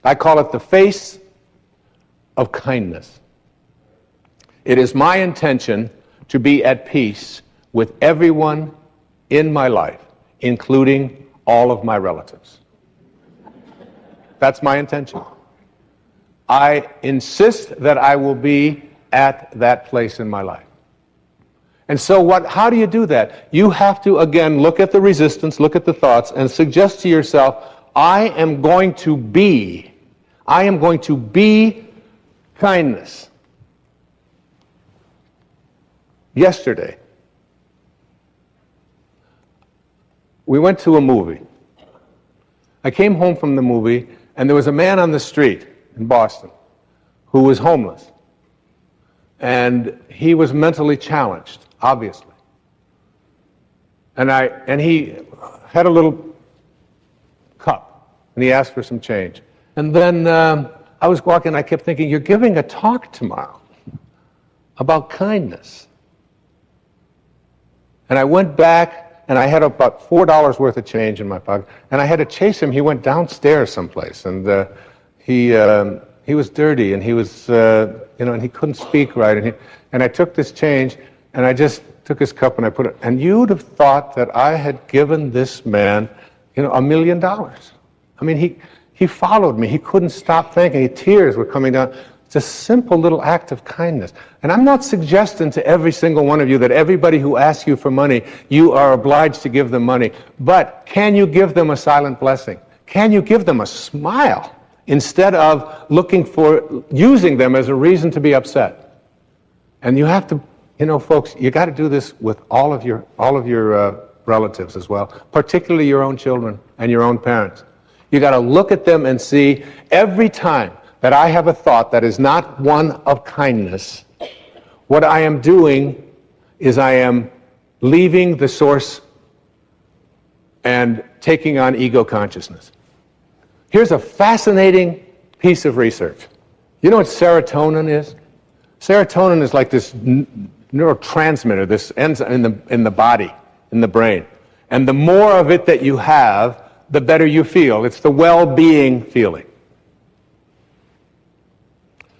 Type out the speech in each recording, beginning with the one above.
I call it the face of kindness. It is my intention to be at peace with everyone in my life, including all of my relatives. That's my intention. I insist that I will be at that place in my life. And so how do you do that? You have to, again, look at the resistance, look at the thoughts, and suggest to yourself, I am going to be kindness. Yesterday, we went to a movie. I came home from the movie, and there was a man on the street in Boston who was homeless. And he was mentally challenged, obviously. And he had a little cup, and he asked for some change. And then I was walking, and I kept thinking, you're giving a talk tomorrow about kindness. And I went back, and I had about $4 worth of change in my pocket, and I had to chase him. He went downstairs someplace, and he was dirty, and he was, and he couldn't speak right. And I took this change, and I just took his cup, and I put it, and you'd have thought that I had given this man, $1 million. I mean, he followed me. He couldn't stop thinking. Tears were coming down. It's a simple little act of kindness. And I'm not suggesting to every single one of you that everybody who asks you for money, you are obliged to give them money. But can you give them a silent blessing? Can you give them a smile instead of using them as a reason to be upset? And you have to, folks, you got to do this with all of your relatives as well, particularly your own children and your own parents. You got to look at them and see every time that I have a thought that is not one of kindness, what I am doing is I am leaving the source and taking on ego consciousness. Here's a fascinating piece of research. You know what serotonin is? Serotonin is like this neurotransmitter, this enzyme in the body, in the brain. And the more of it that you have, the better you feel. It's the well-being feeling.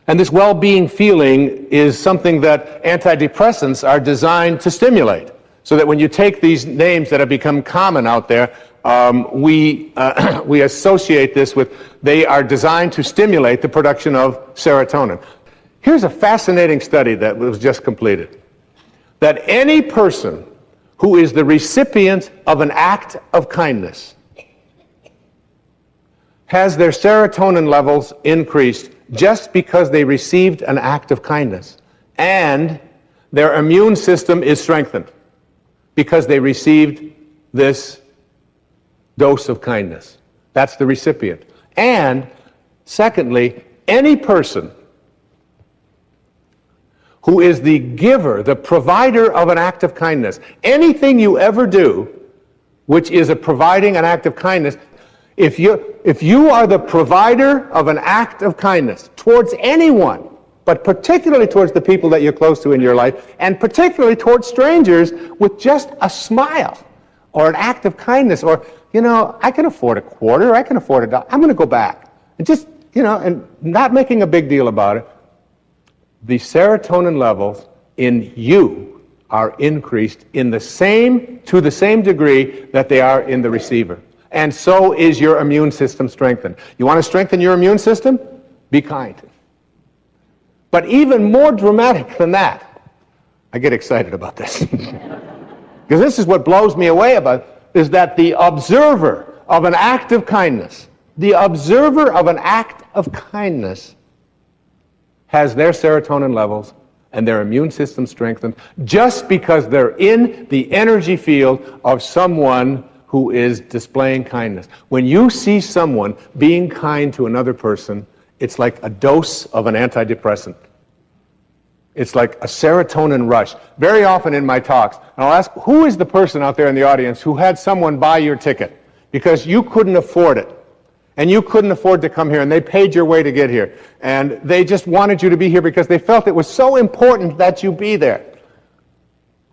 And this well-being feeling is something that antidepressants are designed to stimulate. So that when you take these names that have become common out there, we associate this with, they are designed to stimulate the production of serotonin. Here's a fascinating study that was just completed. That any person who is the recipient of an act of kindness has their serotonin levels increased just because they received an act of kindness. And their immune system is strengthened because they received this dose of kindness. That's the recipient. And secondly, any person who is the giver, the provider of an act of kindness, anything you ever do which is providing an act of kindness, if you are the provider of an act of kindness towards anyone, but particularly towards the people that you're close to in your life, and particularly towards strangers, with just a smile or an act of kindness, or, I can afford a quarter, I can afford $1, I'm going to go back. And just, and not making a big deal about it, the serotonin levels in you are increased to the same degree that they are in the receiver. And so is your immune system strengthened. You want to strengthen your immune system? Be kind. But even more dramatic than that, I get excited about this. Because this is what blows me away about it, is that the observer of an act of kindness, has their serotonin levels and their immune system strengthened just because they're in the energy field of someone who is displaying kindness. When you see someone being kind to another person, it's like a dose of an antidepressant. It's like a serotonin rush. Very often in my talks, and I'll ask, who is the person out there in the audience who had someone buy your ticket because you couldn't afford it, and you couldn't afford to come here, and they paid your way to get here, and they just wanted you to be here because they felt it was so important that you be there?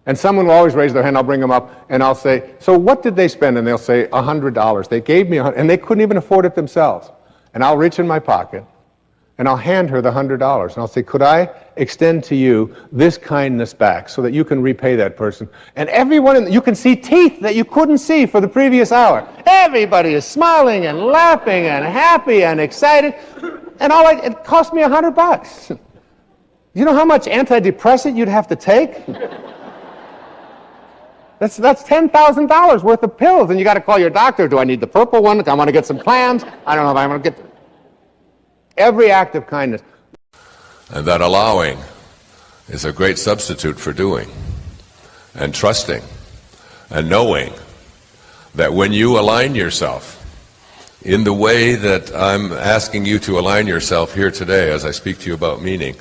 And someone will always raise their hand, I'll bring them up, and I'll say, so what did they spend? And they'll say, $100. They gave me $100, and they couldn't even afford it themselves. And I'll reach in my pocket, and I'll hand her the $100. And I'll say, could I extend to you this kindness back so that you can repay that person? And everyone, you can see teeth that you couldn't see for the previous hour. Everybody is smiling and laughing and happy and excited. And it cost me $100. You know how much antidepressant you'd have to take? That's $10,000 worth of pills, and you got to call your doctor. Do I need the purple one? I want to get some clams. I don't know if I'm going to get... Every act of kindness. And that allowing is a great substitute for doing, and trusting, and knowing that when you align yourself in the way that I'm asking you to align yourself here today as I speak to you about meaning,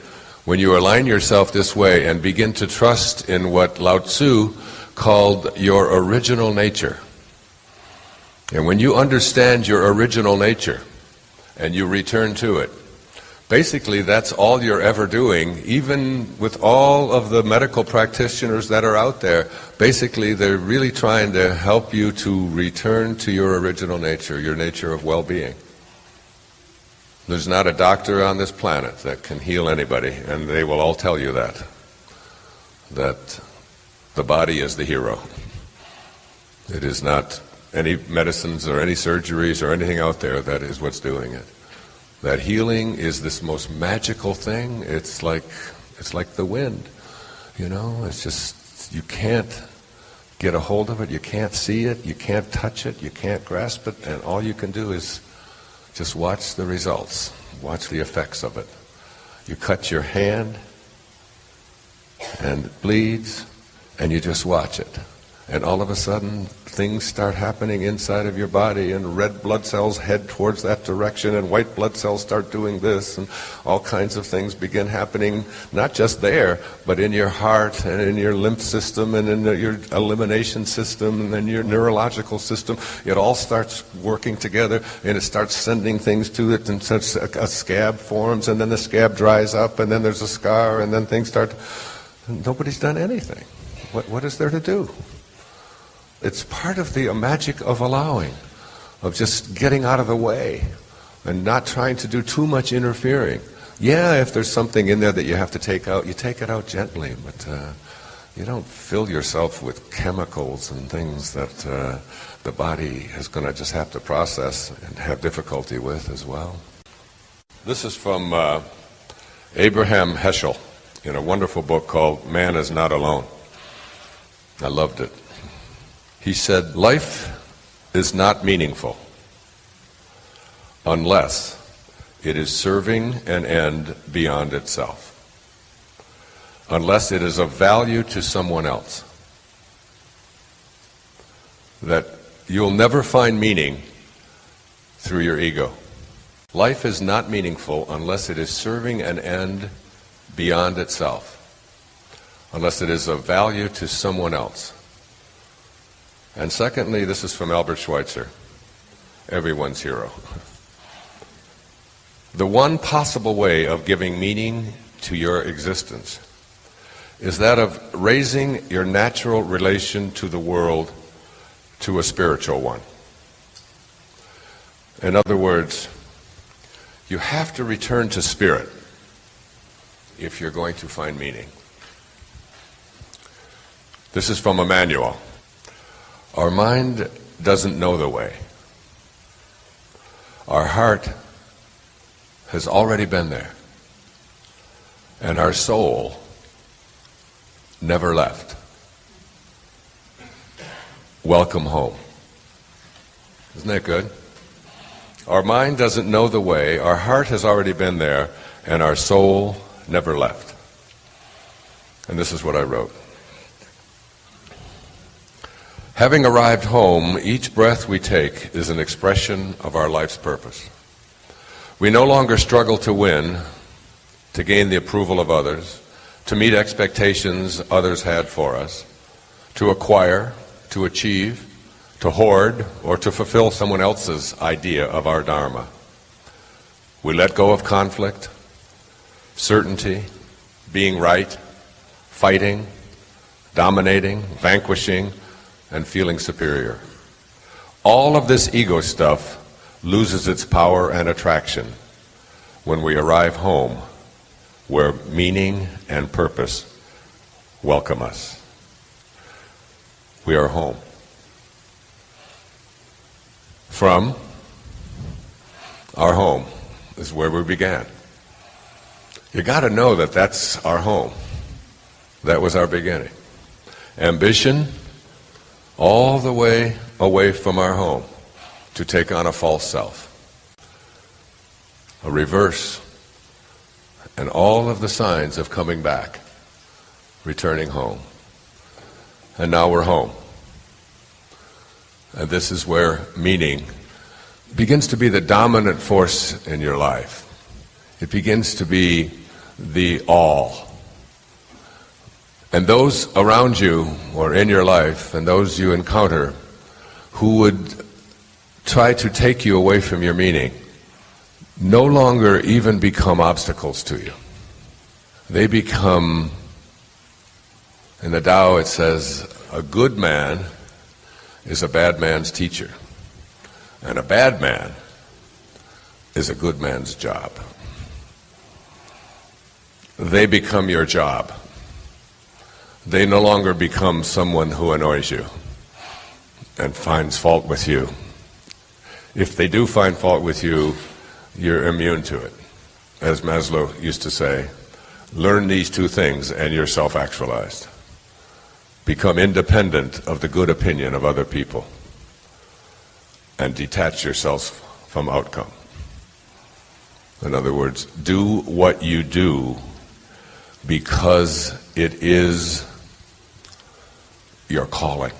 when you align yourself this way and begin to trust in what Lao Tzu called your original nature, and when you understand your original nature and you return to it, basically that's all you're ever doing. Even with all of the medical practitioners that are out there, basically they're really trying to help you to return to your original nature, your nature of well-being. There's not a doctor on this planet that can heal anybody, and they will all tell you that the body is the hero. It is not any medicines or any surgeries or anything out there that is what's doing it. That healing is this most magical thing. It's like the wind, you know. It's just, you can't get a hold of it, you can't see it, you can't touch it, you can't grasp it, and all you can do is just watch the results, watch the effects of it. You cut your hand and it bleeds, and you just watch it. And all of a sudden, things start happening inside of your body, and red blood cells head towards that direction, and white blood cells start doing this, and all kinds of things begin happening, not just there, but in your heart, and in your lymph system, and in your elimination system, and then your neurological system. It all starts working together, and it starts sending things to it, and such a scab forms, and then the scab dries up, and then there's a scar, and then things start... Nobody's done anything. What is there to do? It's part of the magic of allowing, of just getting out of the way and not trying to do too much interfering. Yeah, if there's something in there that you have to take out, you take it out gently, but you don't fill yourself with chemicals and things that the body is going to just have to process and have difficulty with as well. This is from Abraham Heschel in a wonderful book called Man is Not Alone. I loved it. He said, life is not meaningful unless it is serving an end beyond itself, unless it is of value to someone else. That you'll never find meaning through your ego. Life is not meaningful unless it is serving an end beyond itself, unless it is of value to someone else. And secondly, this is from Albert Schweitzer, everyone's hero. The one possible way of giving meaning to your existence is that of raising your natural relation to the world to a spiritual one. In other words, you have to return to spirit if you're going to find meaning. This is from Emmanuel. Our mind doesn't know the way. Our heart has already been there. And our soul never left. Welcome home. Isn't that good? Our mind doesn't know the way, our heart has already been there, and our soul never left. And this is what I wrote. Having arrived home, each breath we take is an expression of our life's purpose. We no longer struggle to win, to gain the approval of others, to meet expectations others had for us, to acquire, to achieve, to hoard, or to fulfill someone else's idea of our dharma. We let go of conflict, certainty, being right, fighting, dominating, vanquishing, and feeling superior. All of this ego stuff loses its power and attraction when we arrive home where meaning and purpose welcome us. We are home. From our home is where we began. You got to know that that's our home. That was our beginning. Ambition, all the way away from our home to take on a false self. A reverse, and all of the signs of coming back, returning home. And now we're home. And this is where meaning begins to be the dominant force in your life. It begins to be the all. And those around you or in your life and those you encounter who would try to take you away from your meaning no longer even become obstacles to you. They become, in the Tao it says, a good man is a bad man's teacher, and a bad man is a good man's job. They become your job. They no longer become someone who annoys you and finds fault with you. If they do find fault with you, you're immune to it. As Maslow used to say, learn these two things and you're self-actualized. Become independent of the good opinion of other people and detach yourself from outcome. In other words, do what you do because it is your calling.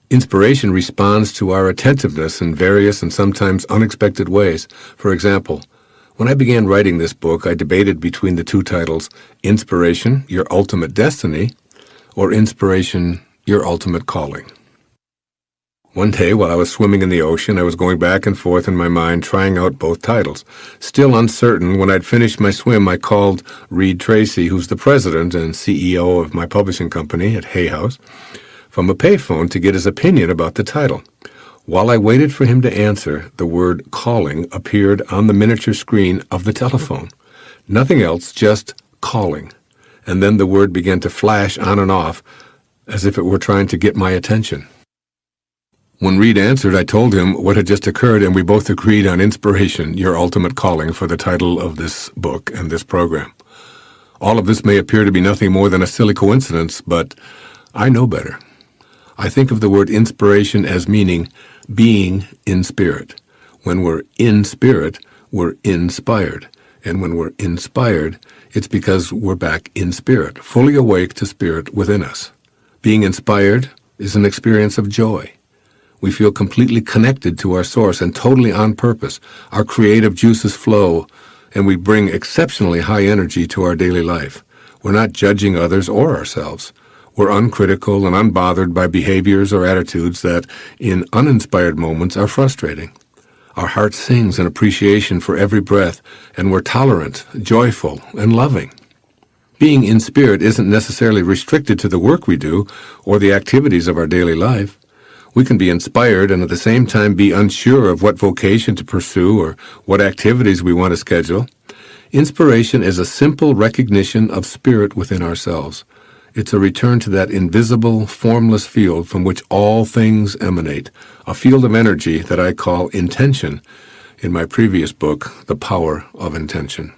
Inspiration responds to our attentiveness in various and sometimes unexpected ways. For example, when I began writing this book, I debated between the two titles, Inspiration, Your Ultimate Destiny, or Inspiration, Your Ultimate Calling. One day, while I was swimming in the ocean, I was going back and forth in my mind, trying out both titles. Still uncertain, when I'd finished my swim, I called Reed Tracy, who's the president and CEO of my publishing company at Hay House, from a payphone to get his opinion about the title. While I waited for him to answer, the word calling appeared on the miniature screen of the telephone. Nothing else, just calling. And then the word began to flash on and off as if it were trying to get my attention. When Reed answered, I told him what had just occurred, and we both agreed on Inspiration, Your Ultimate Calling, for the title of this book and this program. All of this may appear to be nothing more than a silly coincidence, but I know better. I think of the word inspiration as meaning being in spirit. When we're in spirit, we're inspired. And when we're inspired, it's because we're back in spirit, fully awake to spirit within us. Being inspired is an experience of joy. We feel completely connected to our source and totally on purpose. Our creative juices flow, and we bring exceptionally high energy to our daily life. We're not judging others or ourselves. We're uncritical and unbothered by behaviors or attitudes that, in uninspired moments, are frustrating. Our heart sings in appreciation for every breath, and we're tolerant, joyful, and loving. Being in spirit isn't necessarily restricted to the work we do or the activities of our daily life. We can be inspired and at the same time be unsure of what vocation to pursue or what activities we want to schedule. Inspiration is a simple recognition of spirit within ourselves. It's a return to that invisible, formless field from which all things emanate, a field of energy that I call intention in my previous book, The Power of Intention.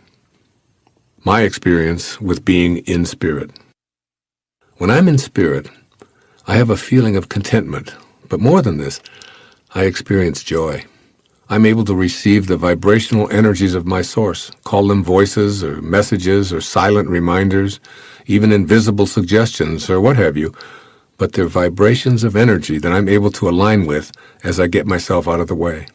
My experience with being in spirit. When I'm in spirit, I have a feeling of contentment, but more than this, I experience joy. I'm able to receive the vibrational energies of my source, call them voices or messages or silent reminders, even invisible suggestions or what have you, but they're vibrations of energy that I'm able to align with as I get myself out of the way.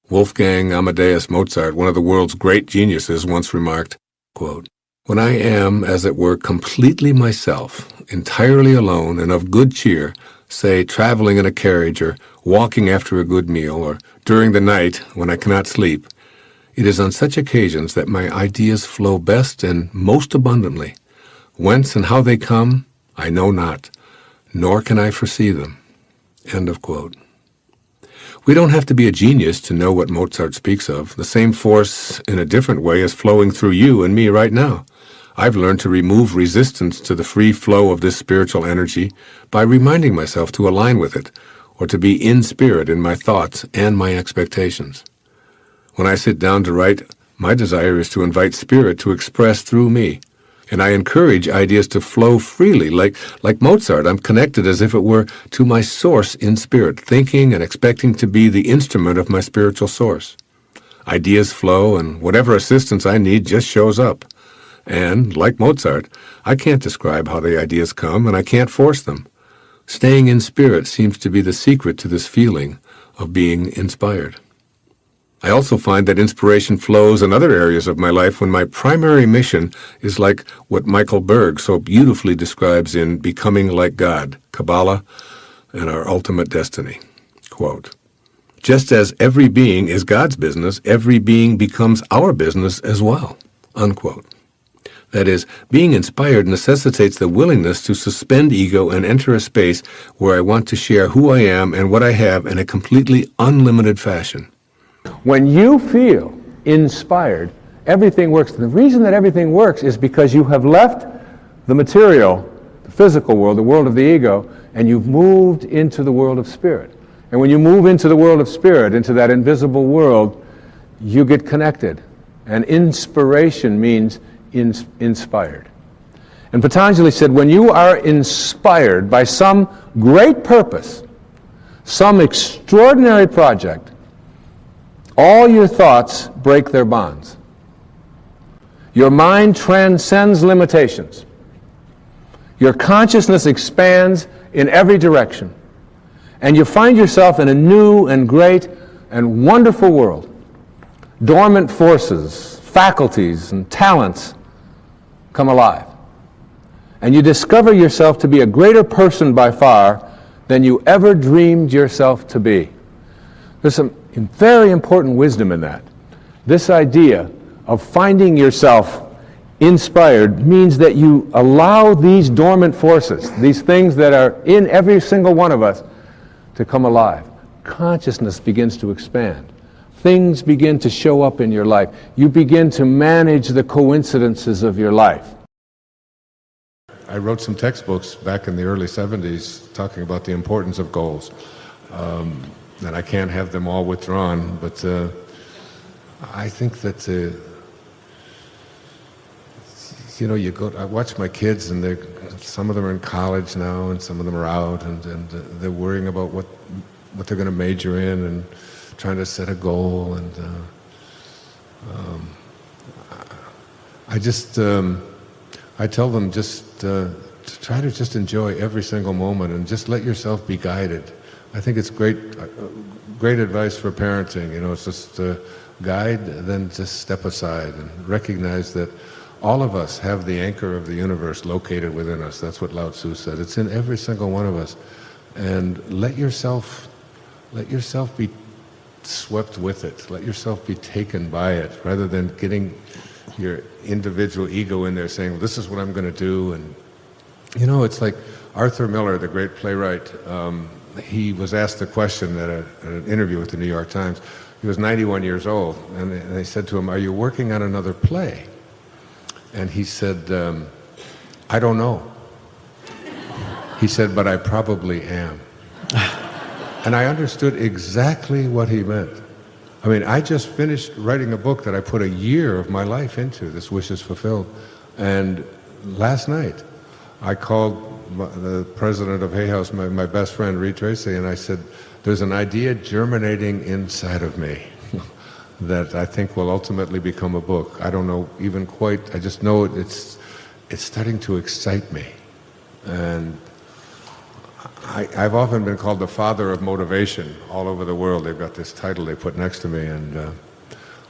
Wolfgang Amadeus Mozart, one of the world's great geniuses, once remarked, quote, "When I am, as it were, completely myself, entirely alone and of good cheer, say traveling in a carriage or walking after a good meal or during the night when I cannot sleep, it is on such occasions that my ideas flow best and most abundantly. Whence and how they come, I know not, nor can I foresee them." End of quote. We don't have to be a genius to know what Mozart speaks of. The same force in a different way is flowing through you and me right now. I've learned to remove resistance to the free flow of this spiritual energy by reminding myself to align with it, or to be in spirit in my thoughts and my expectations. When I sit down to write, my desire is to invite spirit to express through me. And I encourage ideas to flow freely. Like Mozart, I'm connected as if it were to my source in spirit, thinking and expecting to be the instrument of my spiritual source. Ideas flow, and whatever assistance I need just shows up. And, like Mozart, I can't describe how the ideas come, and I can't force them. Staying in spirit seems to be the secret to this feeling of being inspired. I also find that inspiration flows in other areas of my life when my primary mission is like what Michael Berg so beautifully describes in Becoming Like God, Kabbalah, and Our Ultimate Destiny. Quote, "Just as every being is God's business, every being becomes our business as well." Unquote. That is, being inspired necessitates the willingness to suspend ego and enter a space where I want to share who I am and what I have in a completely unlimited fashion. When you feel inspired, everything works. The reason that everything works is because you have left the material, the physical world, the world of the ego, and you've moved into the world of spirit. And when you move into the world of spirit, into that invisible world, you get connected. And inspiration means inspired. And Patanjali said, when you are inspired by some great purpose, some extraordinary project, all your thoughts break their bonds. Your mind transcends limitations. Your consciousness expands in every direction. And you find yourself in a new and great and wonderful world. Dormant forces, faculties, and talents come alive. And you discover yourself to be a greater person by far than you ever dreamed yourself to be. There's some very important wisdom in that. This idea of finding yourself inspired means that you allow these dormant forces, these things that are in every single one of us, to come alive. Consciousness begins to expand. Things begin to show up in your life. You begin to manage the coincidences of your life. I wrote some textbooks back in the early 70s talking about the importance of goals. And I can't have them all withdrawn, but I think that, I watch my kids, and some of them are in college now, and some of them are out, and they're worrying about what they're going to major in, and trying to set a goal, and I tell them just to try to just enjoy every single moment, and just let yourself be guided. I think it's great advice for parenting. It's just guide, then just step aside and recognize that all of us have the anchor of the universe located within us. That's what Lao Tzu said. It's in every single one of us. And let yourself be swept with it. Let yourself be taken by it, rather than getting your individual ego in there saying, well, this is what I'm going to do. And it's like Arthur Miller, the great playwright. He was asked a question at an interview with the New York Times. He was 91 years old, and they said to him, "Are you working on another play?" And he said, "I don't know." He said, "But I probably am." And I understood exactly what he meant. I mean, I just finished writing a book that I put a year of my life into, This Wish is Fulfilled. And last night, I called the president of Hay House, my best friend, Reed Tracy, and I said, there's an idea germinating inside of me that I think will ultimately become a book. I don't know even quite, I just know it's starting to excite me. And I've often been called the father of motivation all over the world. They've got this title they put next to me, and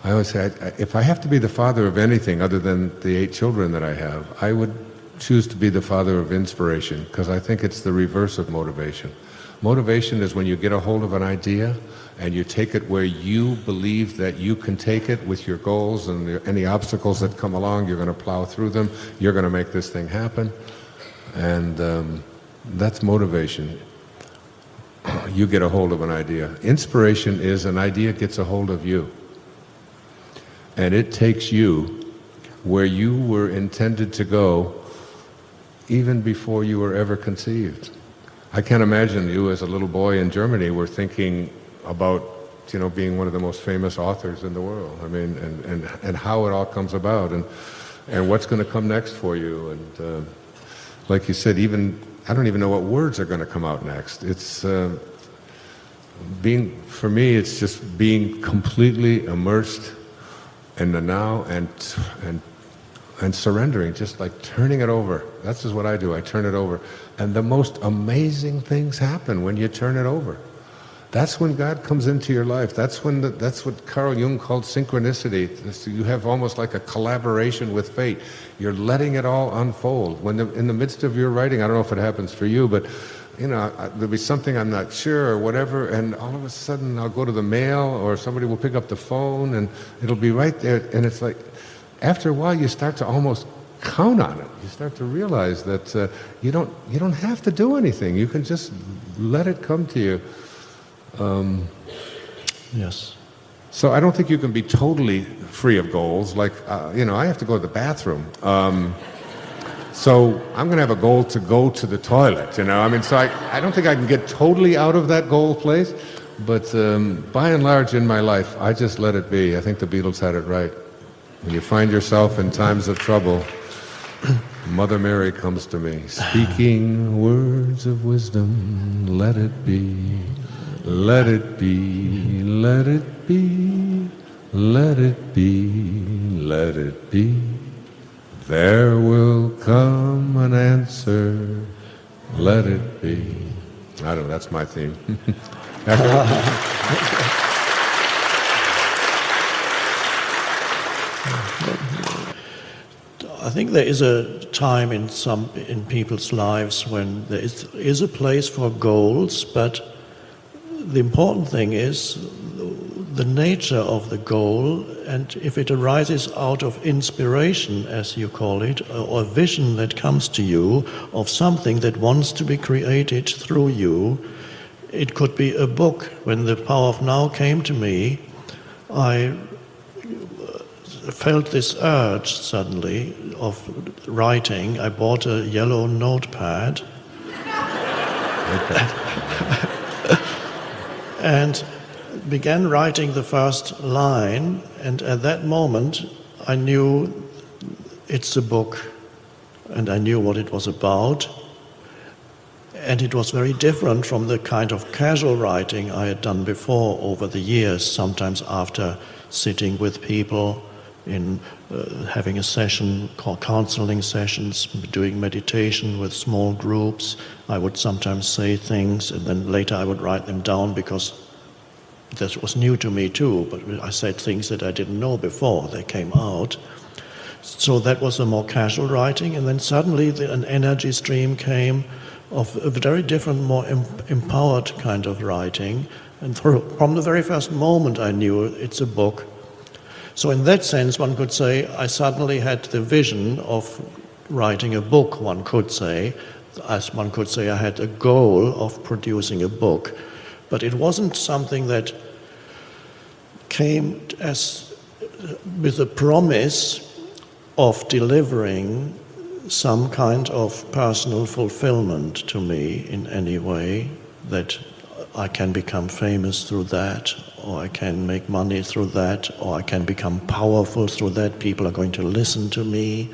I always say, if I have to be the father of anything other than the 8 children that I have, I would choose to be the father of inspiration, because I think it's the reverse of motivation. Motivation is when you get a hold of an idea and you take it where you believe that you can take it with your goals, and any obstacles that come along, you're going to plow through them, you're going to make this thing happen. And that's motivation. you get a hold of an idea. Inspiration is an idea gets a hold of you. And it takes you where you were intended to go even before you were ever conceived. I can't imagine you as a little boy in Germany were thinking about, being one of the most famous authors in the world. I mean, and how it all comes about, and what's going to come next for you. And like you said, I don't even know what words are going to come out next. It's for me, it's just being completely immersed in the now and surrendering, just like turning it over. That's just what I do. I turn it over. And the most amazing things happen when you turn it over. That's when God comes into your life. That's what Carl Jung called synchronicity. You have almost like a collaboration with fate. You're letting it all unfold. In the midst of your writing, I don't know if it happens for you, but there'll be something I'm not sure or whatever, and all of a sudden I'll go to the mail or somebody will pick up the phone and it'll be right there. And it's like, after a while you start to almost count on it. You start to realize that you don't have to do anything. You can just let it come to you. Yes. So I don't think you can be totally free of goals. Like, I have to go to the bathroom. So I'm going to have a goal to go to the toilet, So I don't think I can get totally out of that goal place. But by and large in my life, I just let it be. I think the Beatles had it right. When you find yourself in times of trouble, Mother Mary comes to me, speaking words of wisdom, let it be. Let it be, let it be, let it be, let it be. There will come an answer, let it be. I don't know, that's my theme. I think there is a time in people's lives when there is a place for goals, but the important thing is the nature of the goal, and if it arises out of inspiration, as you call it, or a vision that comes to you of something that wants to be created through you. It could be a book. When The Power of Now came to me, I felt this urge suddenly of writing. I bought a yellow notepad and began writing the first line, and at that moment I knew it's a book, and I knew what it was about, and it was very different from the kind of casual writing I had done before over the years, sometimes after sitting with people in having a session, counseling sessions, doing meditation with small groups. I would sometimes say things and then later I would write them down because that was new to me too, but I said things that I didn't know before they came out. So that was a more casual writing, and then suddenly an energy stream came of a very different, more empowered kind of writing, and from the very first moment I knew it's a book. So in that sense, one could say I suddenly had the vision of writing a book, one could say. As one could say, I had a goal of producing a book. But it wasn't something that came as with a promise of delivering some kind of personal fulfillment to me in any way, that I can become famous through that, or I can make money through that, or I can become powerful through that, people are going to listen to me.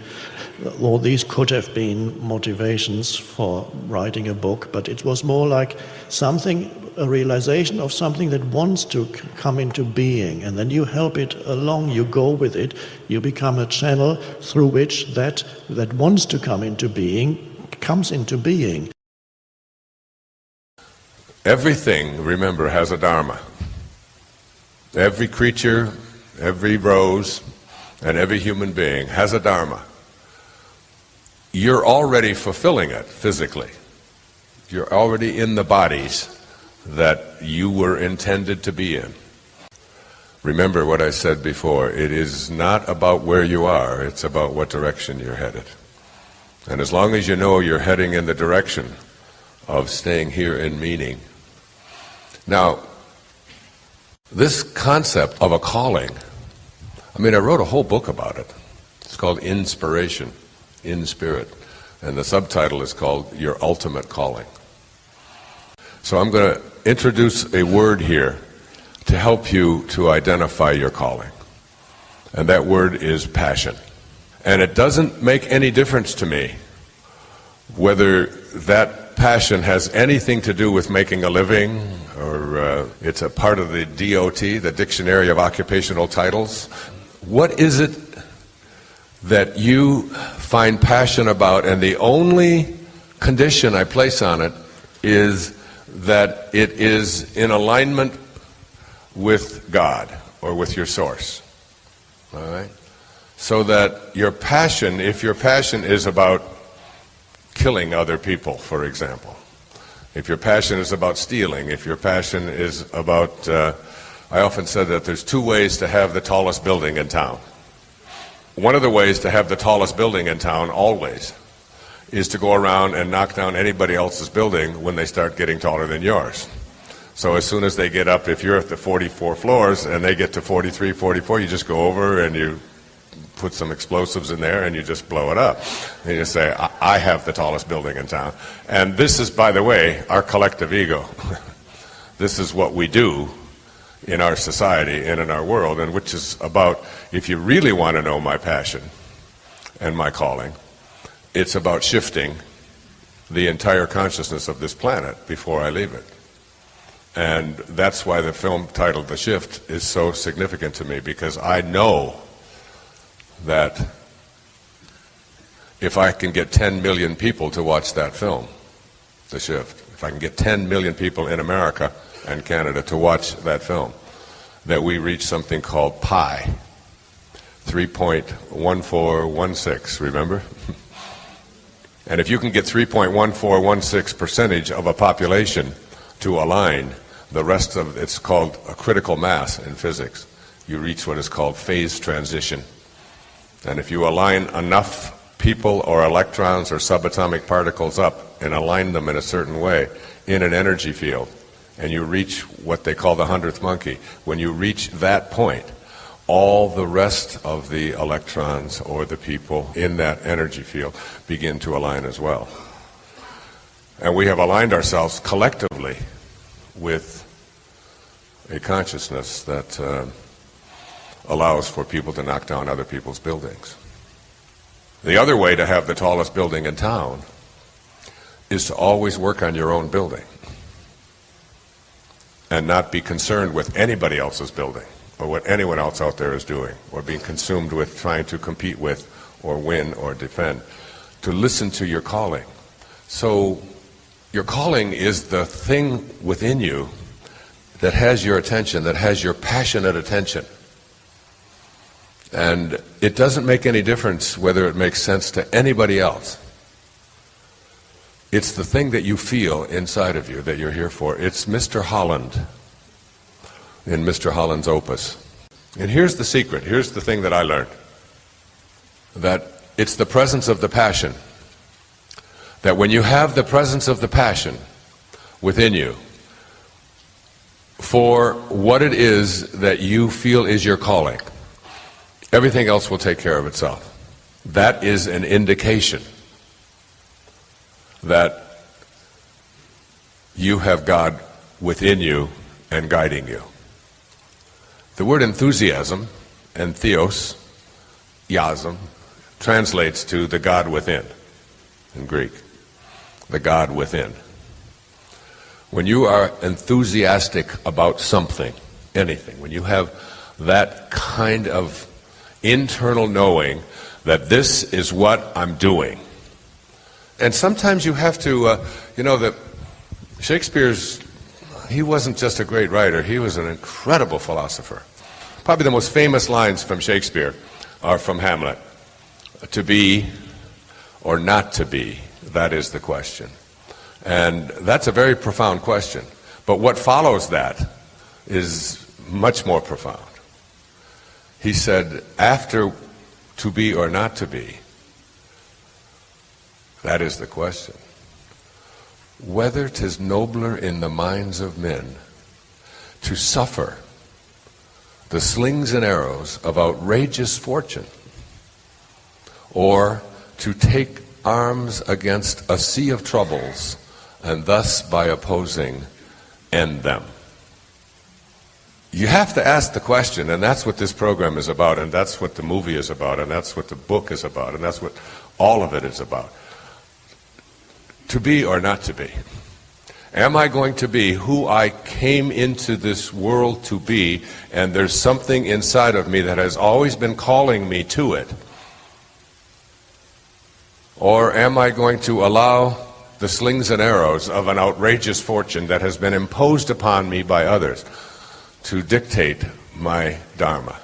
All these could have been motivations for writing a book, but it was more like something, a realization of something that wants to come into being, and then you help it along, you go with it, you become a channel through which that wants to come into being, comes into being. Everything, remember, has a dharma. Every creature, every rose, and every human being has a dharma. You're already fulfilling it physically. You're already in the bodies that you were intended to be in. Remember what I said before, it is not about where you are, it's about what direction you're headed. And as long as you know you're heading in the direction of staying here in meaning, Now, this concept of a calling, I wrote a whole book about it. It's called Inspiration, in Spirit. And the subtitle is called Your Ultimate Calling. So I'm going to introduce a word here to help you to identify your calling. And that word is passion. And it doesn't make any difference to me whether that passion has anything to do with making a living, or it's a part of the DOT, the Dictionary of Occupational Titles. What is it that you find passion about? And the only condition I place on it is that it is in alignment with God or with your source. All right? So that your passion, if your passion is about killing other people, for example, if your passion is about stealing, if your passion is about, I often said that there's two ways to have the tallest building in town. One of the ways to have the tallest building in town, always, is to go around and knock down anybody else's building when they start getting taller than yours. So as soon as they get up, if you're at the 44 floors and they get to 43, 44, you just go over and you put some explosives in there and you just blow it up. And you say, I have the tallest building in town. And this is, by the way, our collective ego. This is what we do in our society and in our world, and which is about, if you really want to know my passion and my calling, it's about shifting the entire consciousness of this planet before I leave it. And that's why the film titled The Shift is so significant to me, because I know that if I can get 10 million people to watch that film, The Shift, if I can get 10 million people in America and Canada to watch that film, that we reach something called pi, 3.1416, remember? And if you can get 3.1416% of a population to align, the rest of it's called a critical mass in physics. You reach what is called phase transition. And if you align enough people or electrons or subatomic particles up and align them in a certain way in an energy field, and you reach what they call the 100th monkey, when you reach that point, all the rest of the electrons or the people in that energy field begin to align as well. And we have aligned ourselves collectively with a consciousness that allows for people to knock down other people's buildings. The other way to have the tallest building in town is to always work on your own building and not be concerned with anybody else's building or what anyone else out there is doing, or being consumed with trying to compete with or win or defend. To listen to your calling. So your calling is the thing within you that has your attention, that has your passionate attention. And it doesn't make any difference whether it makes sense to anybody else. It's the thing that you feel inside of you that you're here for. It's Mr. Holland in Mr. Holland's opus. And here's the secret. Here's the thing that I learned. That it's the presence of the passion. That when you have the presence of the passion within you for what it is that you feel is your calling, everything else will take care of itself. That is an indication that you have God within you and guiding you. The word enthusiasm and theos, iasm, translates to the God within in Greek. The God within. When you are enthusiastic about something, anything, when you have that kind of internal knowing that this is what I'm doing. And sometimes you have to, that Shakespeare's, he wasn't just a great writer, he was an incredible philosopher. Probably the most famous lines from Shakespeare are from Hamlet. To be or not to be, that is the question. And that's a very profound question. But what follows that is much more profound. He said, after to be or not to be, that is the question. Whether 'tis nobler in the minds of men to suffer the slings and arrows of outrageous fortune, or to take arms against a sea of troubles and thus, by opposing, end them? You have to ask the question, and that's what this program is about, and that's what the movie is about, and that's what the book is about, and that's what all of it is about. To be or not to be? Am I going to be who I came into this world to be, and there's something inside of me that has always been calling me to it? Or am I going to allow the slings and arrows of an outrageous fortune that has been imposed upon me by others to dictate my dharma?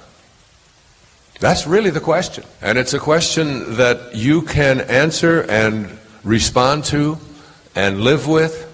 That's really the question. And it's a question that you can answer and respond to and live with